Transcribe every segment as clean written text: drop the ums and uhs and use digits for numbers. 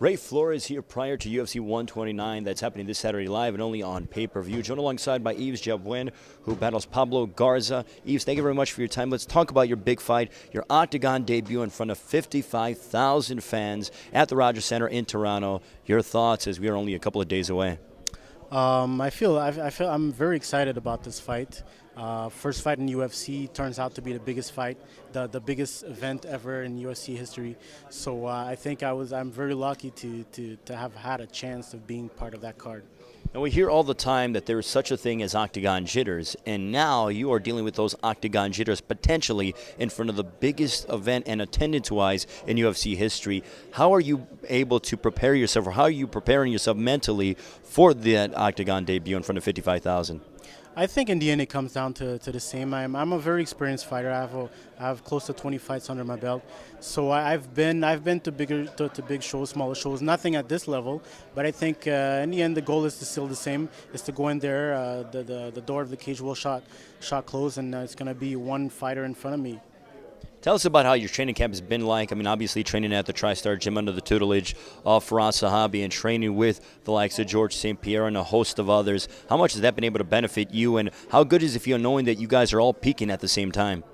Ray Flores here prior to UFC 129 that's happening this Saturday live and only on pay-per-view. Joined alongside by Yves Jabouin, who battles Pablo Garza. Yves, thank you very much for your time. Let's talk about your big fight, your Octagon debut in front of 55,000 fans at the Rogers Center in Toronto. Your thoughts as we are only a couple of days away. I'm very excited about this fight. First fight in UFC turns out to be the biggest fight, the biggest event ever in UFC history. So I think I'm very lucky to have had a chance of being part of that card. And we hear all the time that there is such a thing as octagon jitters, and now you are dealing with those octagon jitters potentially in front of the biggest event and attendance-wise in UFC history. How are you able to prepare yourself, or how are you preparing yourself mentally for that octagon debut in front of 55,000? I think in the end it comes down to the same. I'm a very experienced fighter. I have close to 20 fights under my belt. So I've been to big shows, smaller shows. Nothing at this level, but I think in the end the goal is still the same. Is to go in there. The door of the cage will shot closed, and it's going to be one fighter in front of me. Tell us about how your training camp has been like. I mean, obviously training at the TriStar Gym under the tutelage of Faraz Sahabi and training with the likes of George St. Pierre and a host of others. How much has that been able to benefit you, and how good is it feel knowing that you guys are all peaking at the same time?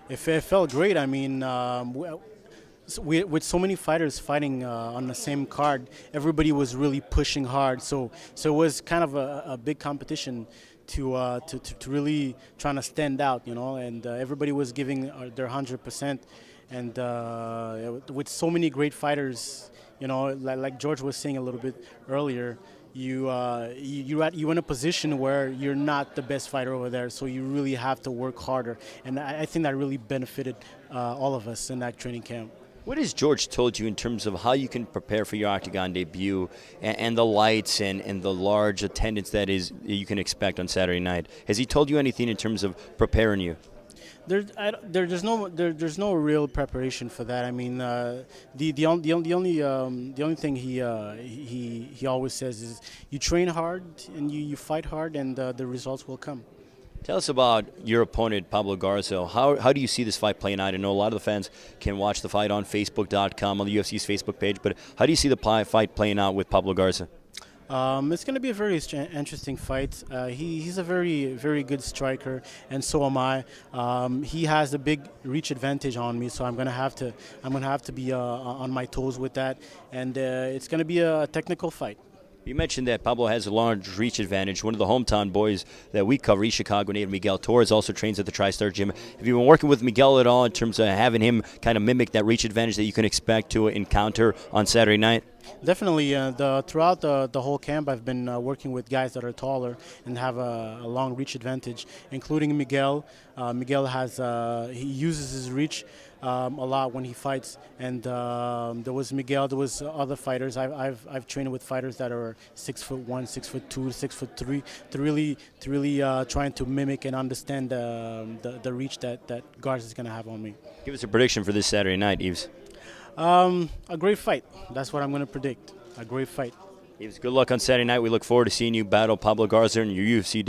It felt great. I mean, with so many fighters fighting on the same card, everybody was really pushing hard. So it was kind of a big competition to really trying to stand out, you know, and everybody was giving their 100%. And with so many great fighters, you know, like George was saying a little bit earlier, you're in a position where you're not the best fighter over there, so you really have to work harder. And I think that really benefited all of us in that training camp. What has George told you in terms of how you can prepare for your Octagon debut and the lights and the large attendance that you can expect on Saturday night? Has he told you anything in terms of preparing you? There's no real preparation for that. I mean, the only thing he always says is you train hard and you fight hard, and the results will come. Tell us about your opponent, Pablo Garza. How do you see this fight playing out? I know a lot of the fans can watch the fight on Facebook.com, on the UFC's Facebook page, but how do you see the fight playing out with Pablo Garza? It's going to be a very interesting fight. He's a very, very good striker, and so am I. He has a big reach advantage on me, so I'm going to have to be on my toes with that, and it's going to be a technical fight. You mentioned that Pablo has a large reach advantage. One of the hometown boys that we cover, East Chicago native Miguel Torres, also trains at the TriStar Gym. Have you been working with Miguel at all in terms of having him kind of mimic that reach advantage that you can expect to encounter on Saturday night? Definitely. Throughout the whole camp, I've been working with guys that are taller and have a long reach advantage, including Miguel. Miguel he uses his reach a lot when he fights, and there was Miguel. There was other fighters. I've trained with fighters that are 6'1", 6'2", 6'3", to really trying to mimic and understand the reach that Garza is going to have on me. Give us a prediction for this Saturday night, Yves. A great fight. That's what I'm going to predict. A great fight. Yves, good luck on Saturday night. We look forward to seeing you battle Pablo Garza in your UFC debut.